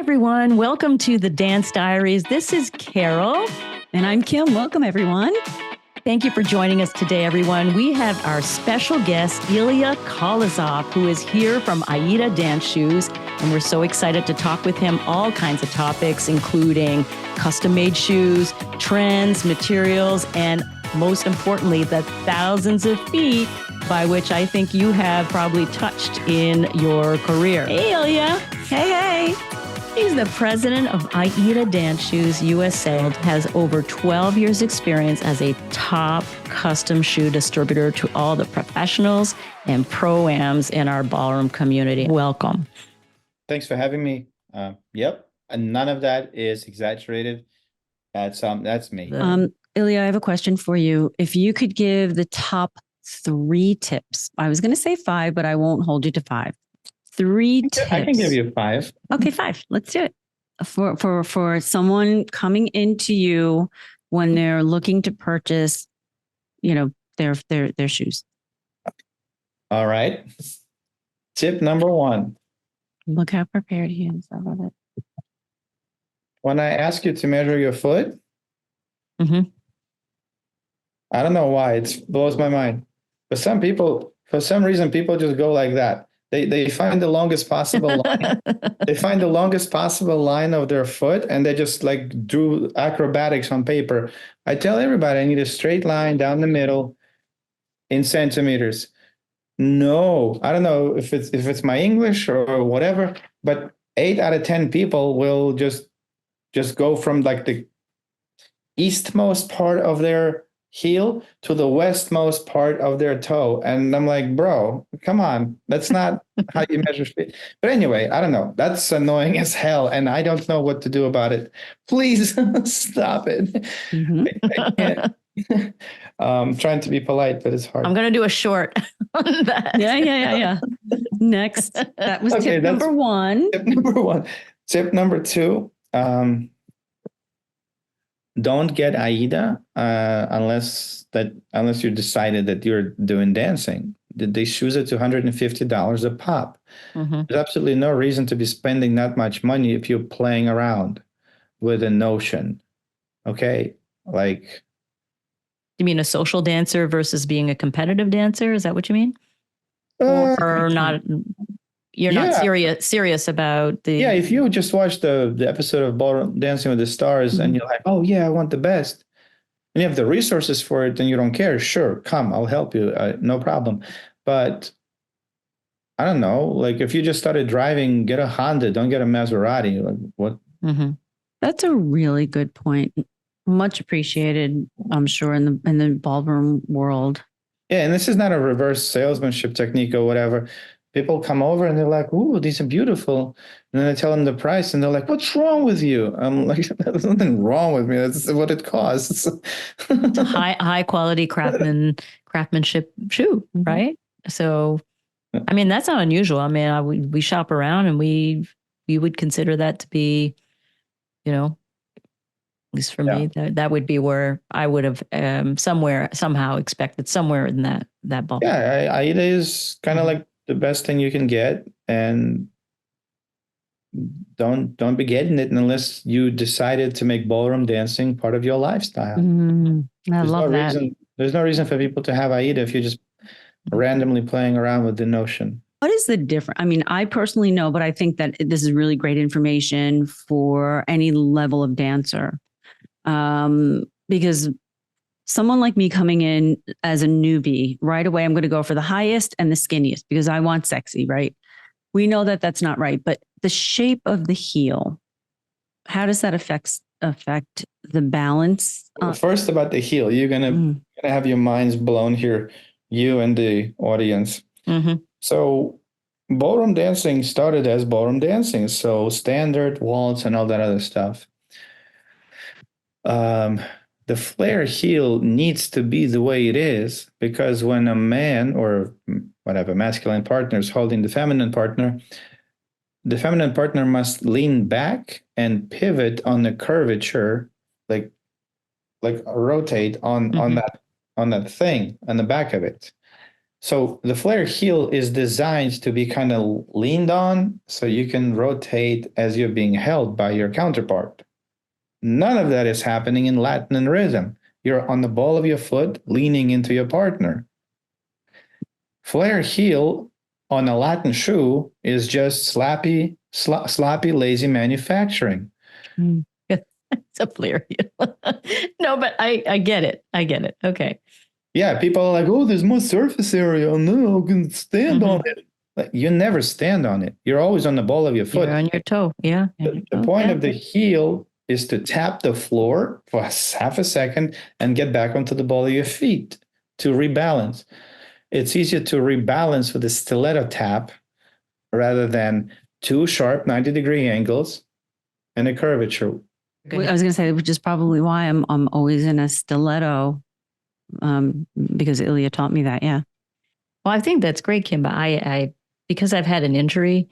everyone. Welcome to the Dance Diaries. This is Carol. And I'm Kim. Welcome, everyone. Thank you for joining us today, everyone. We have our special guest, Ilia Kolosov, who is here from AIDA Dance Shoes. And we're so excited to talk with him all kinds of topics, including custom-made shoes, trends, materials, and most importantly, the thousands of feet by which I think you have probably touched in your career. Hey, Ilia. Hey. He's the president of AIDA Dance Shoes USA, has over 12 years experience as a top custom shoe distributor to all the professionals and pro-ams in our ballroom community. Welcome. Thanks for having me. Yep. And none of that is exaggerated. That's me. Ilia, I have a question for you. If you could give the top 3 tips, I was going to say 5, but I won't hold you to 5. 3 tips. I can give you 5. Okay, 5. Let's do it. For someone coming into you when they're looking to purchase, their shoes. All right. Tip number 1. Look how prepared he is. I love it. When I ask you to measure your foot, Mm-hmm. I don't know why, it blows my mind. But for some reason, people just go like that. They find the longest possible line. They find the longest possible line of their foot, and they just like drew acrobatics on paper. I tell everybody I need a straight line down the middle in centimeters. No, I don't know if it's my English or whatever, but 8 out of 10 people will just go from like the eastmost part of their heel to the westmost part of their toe. And I'm like, bro, come on. That's not how you measure feet. But anyway, I don't know. That's annoying as hell. And I don't know what to do about it. Please stop it. Mm-hmm. I can't. I'm trying to be polite, but it's hard. I'm going to do a short on that. Yeah. Next. That was tip number 1. Tip number 1. Tip number 2. Don't get AIDA unless you decided that you're doing dancing. These shoes are $250 a pop. Mm-hmm. There's absolutely no reason to be spending that much money if you're playing around with a notion. Okay, like. You mean a social dancer versus being a competitive dancer? Is that what you mean? Or not? You're not serious about the... Yeah, if you just watch the episode of Ballroom Dancing with the Stars, and you're like, oh yeah, I want the best, and you have the resources for it and you don't care, sure, come, I'll help you, no problem. But I don't know, like if you just started driving, get a Honda, don't get a Maserati. Like what? Mm-hmm. That's a really good point. Much appreciated, I'm sure, in the ballroom world. Yeah, and this is not a reverse salesmanship technique or whatever. People come over and they're like, ooh, these are beautiful. And then I tell them the price and they're like, what's wrong with you? I'm like, there's nothing wrong with me. That's what it costs. It's a high quality craftsmanship shoe, right? So, I mean, that's not unusual. I mean, we shop around and we would consider that to be, at least for me, that would be where I would have somehow expected somewhere in that ballpark. Yeah, AIDA is kind of like the best thing you can get, and don't be getting it unless you decided to make ballroom dancing part of your lifestyle. I love that. There's no reason for people to have AIDA if you're just randomly playing around with the notion. What is the difference? I mean, I personally know, but I think that this is really great information for any level of dancer. Because someone like me coming in as a newbie, right away, I'm going to go for the highest and the skinniest because I want sexy, right? We know that that's not right, but the shape of the heel, how does that affect the balance? First, about the heel, you're gonna have your minds blown here, you and the audience. Mm-hmm. So, ballroom dancing started as ballroom dancing, so standard, waltz, and all that other stuff. The flare heel needs to be the way it is, because when a man or whatever masculine partner is holding the feminine partner must lean back and pivot on the curvature, like rotate on that thing on the back of it. So the flare heel is designed to be kind of leaned on so you can rotate as you're being held by your counterpart. None of that is happening in Latin and rhythm. You're on the ball of your foot, leaning into your partner. Flare heel on a Latin shoe is just sloppy, lazy manufacturing. It's a flare heel. No, but I get it. I get it. Okay. Yeah, people are like, oh, there's more surface area. Oh, no, I can stand on it. Like, you never stand on it. You're always on the ball of your foot. You're on your toe. Yeah. The point of the heel is to tap the floor for half a second and get back onto the ball of your feet to rebalance. It's easier to rebalance with a stiletto tap rather than two sharp 90-degree angles and a curvature. I was going to say, which is probably why I'm always in a stiletto, because Ilia taught me that. Yeah. Well, I think that's great, Kim. But I because I've had an injury,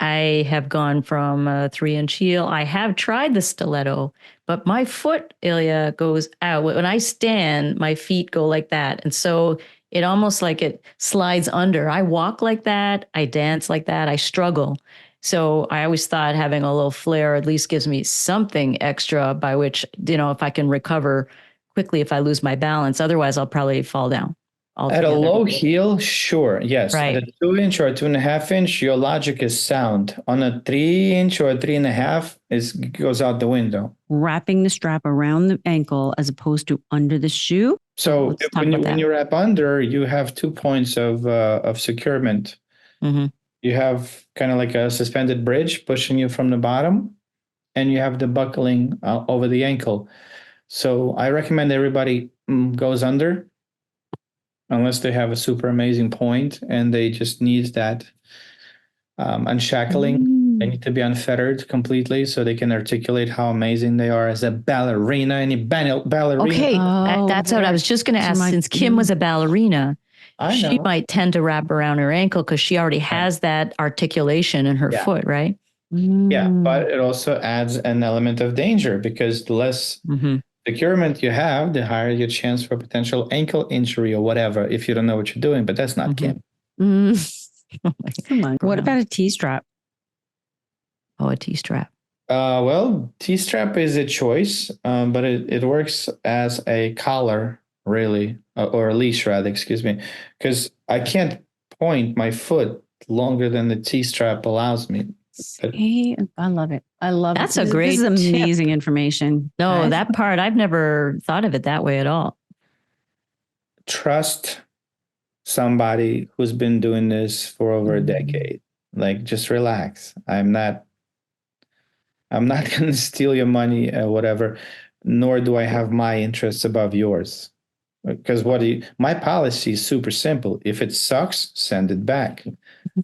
I have gone from a 3-inch heel. I have tried the stiletto, but my foot, Ilia, goes out. When I stand, my feet go like that. And so it almost like it slides under. I walk like that. I dance like that. I struggle. So I always thought having a little flare at least gives me something extra by which, if I can recover quickly if I lose my balance. Otherwise, I'll probably fall down altogether. At a low heel, sure, yes. Right. At a 2-inch or a 2.5-inch, your logic is sound. On a 3-inch or a 3.5, it goes out the window. Wrapping the strap around the ankle as opposed to under the shoe. So when you wrap under, you have 2 points of securement. Mm-hmm. You have kind of like a suspended bridge pushing you from the bottom, and you have the buckling over the ankle. So I recommend everybody goes under, unless they have a super amazing point and they just need that unshackling. They need to be unfettered completely so they can articulate how amazing they are as a ballerina. Any ballerina? Okay, that's what I was just going to ask. Since Kim was a ballerina, she might tend to wrap around her ankle because she already has that articulation in her foot, right? Yeah, but it also adds an element of danger because the less securement you have, the higher your chance for potential ankle injury or whatever if you don't know what you're doing. But that's not Kim. What about a T-strap? Oh, a T-strap. Well, T-strap is a choice, but it works as a collar, really, or a leash, rather, excuse me, because I can't point my foot longer than the T-strap allows me. See, I love it. I love it. This is amazing information. No, that part, I've never thought of it that way at all. Trust somebody who's been doing this for over a decade. Like, just relax. I'm not going to steal your money or whatever, nor do I have my interests above yours. Because my policy is super simple. If it sucks, send it back.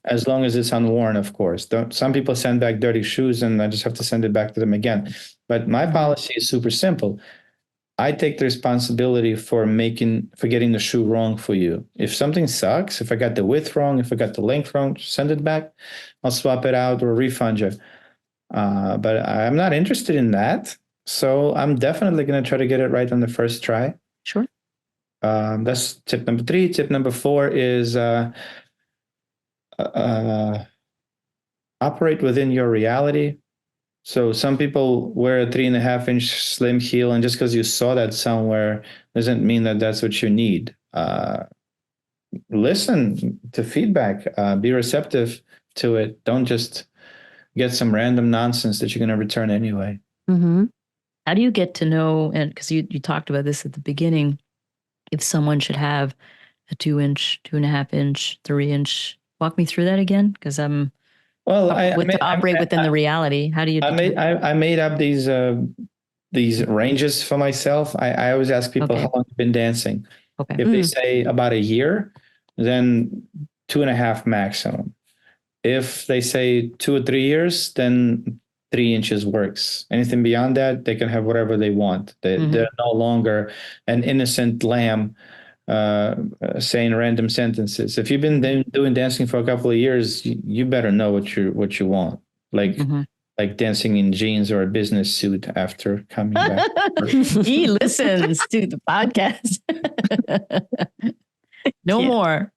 As long as it's unworn, of course. Some people send back dirty shoes and I just have to send it back to them again. But my policy is super simple. I take the responsibility for getting the shoe wrong for you. If something sucks, if I got the width wrong, if I got the length wrong, send it back. I'll swap it out or refund you. But I'm not interested in that. So I'm definitely going to try to get it right on the first try. Sure. That's tip number 3. Tip number 4 is operate within your reality. So some people wear a 3.5-inch slim heel, and just because you saw that somewhere doesn't mean that that's what you need. Listen to feedback. Be receptive to it. Don't just get some random nonsense that you're going to return anyway. Mm-hmm. How do you get to know, and because you talked about this at the beginning, if someone should have a 2-inch, 2.5-inch, 3-inch, walk me through that again? Because I operate within the reality. How do you? I made up these ranges for myself. I always ask people how long you've been dancing. Okay. If they say about a year, then 2.5 maximum. If they say 2 or 3 years, then 3 inches works. Anything beyond that, they can have whatever they want. They're no longer an innocent lamb saying random sentences. If you've been doing dancing for a couple of years, you better know what you want. Like dancing in jeans or a business suit after coming back. He listens to the podcast. No more.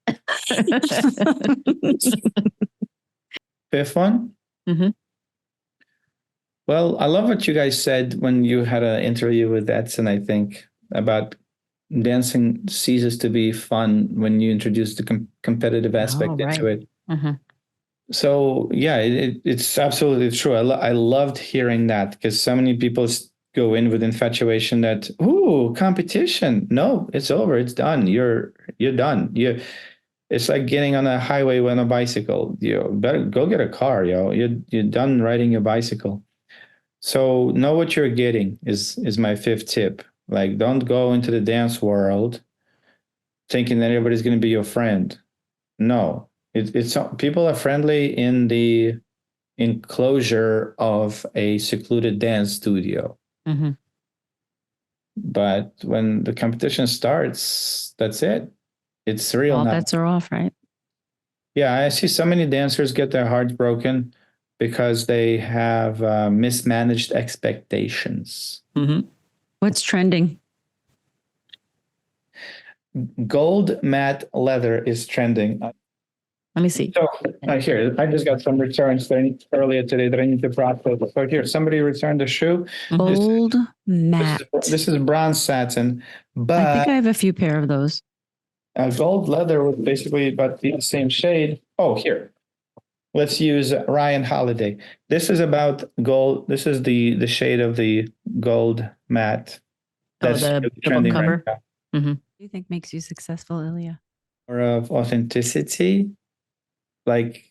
Fifth one. Mhm. Well, I love what you guys said when you had an interview with Edson, I think, about dancing ceases to be fun when you introduce the competitive aspect Oh, right. into it. Mhm. So yeah, it's absolutely true. I loved hearing that, because so many people go in with infatuation that, ooh, competition. No, it's over. It's done. You're done. It's like getting on a highway on a bicycle. You better go get a car, yo. You're done riding your bicycle. So know what you're getting is my fifth tip. Like, don't go into the dance world thinking that everybody's going to be your friend. No, it's people are friendly in the enclosure of a secluded dance studio. Mhm. But when the competition starts, that's it. It's real All now. bets are off, right? Yeah, I see so many dancers get their hearts broken because they have mismanaged expectations. Mhm. What's trending? Gold matte leather is trending. Let me see. So here, I just got some returns earlier today that I need to process. So here, somebody returned a shoe. Gold matte. This is bronze satin, I but think I have a few pair of those. gold leather would basically about be the same shade. Oh, here. Let's use Ryan Holiday. This is about gold. This is the shade of the gold matte. That's the really book trending right cover? now. Mhm. What do you think makes you successful, Ilia? Or of authenticity. Like,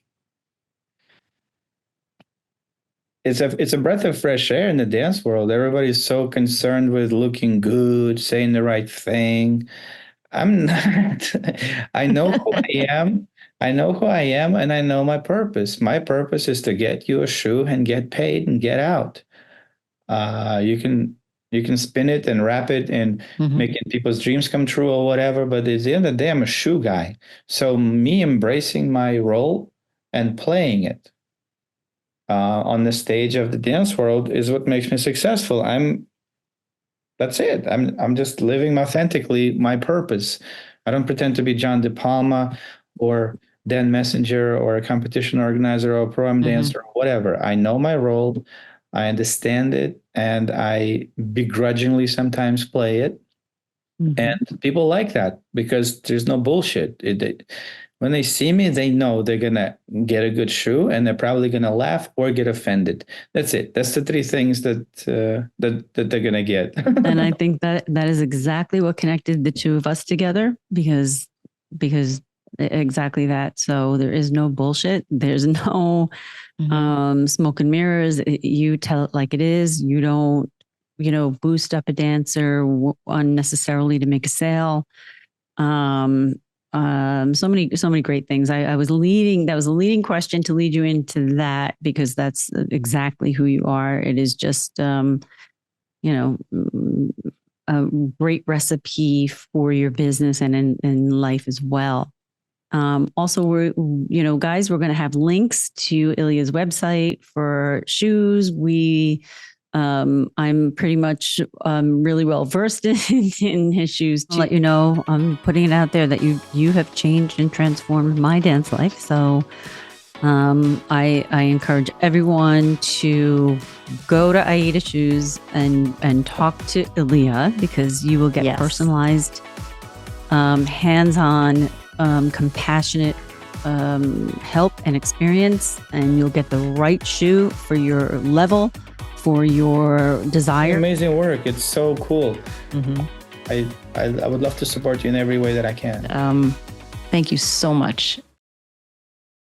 it's a breath of fresh air in the dance world. Everybody's so concerned with looking good, saying the right thing. I'm not. I know who I am. I know who I am, and I know my purpose. My purpose is to get you a shoe and get paid and get out. You can spin it and wrap it and Mhm. making people's dreams come true or whatever. But at the end of the day, I'm a shoe guy. So me embracing my role and playing it on the stage of the dance world is what makes me successful. That's it. I'm just living authentically my purpose. I don't pretend to be John De Palma or Dan Messenger or a competition organizer or a pro-am dancer or whatever. I know my role. I understand it, and I begrudgingly sometimes play it. And people like that because there's no bullshit. When they see me, they know they're gonna get a good shoe, and they're probably gonna laugh or get offended. That's it. That's the three things that they're gonna get. And I think that is exactly what connected the two of us together because exactly that. So there is no bullshit. There's no smoke and mirrors. You tell it like it is. You don't, boost up a dancer unnecessarily to make a sale. So many great things. That was a leading question to lead you into that because that's exactly who you are. It is just, a great recipe for your business and in life as well. Also, guys, we're going to have links to Ilia's website for shoes. I'm pretty much really well versed in his shoes. I'll let you know, I'm putting it out there that you have changed and transformed my dance life. So I encourage everyone to go to AIDA Shoes and talk to Ilia because you will get personalized, hands-on, compassionate help and experience, and you'll get the right shoe for your level, for your desire. Amazing work. It's so cool. I would love to support you in every way that I can. Thank you so much.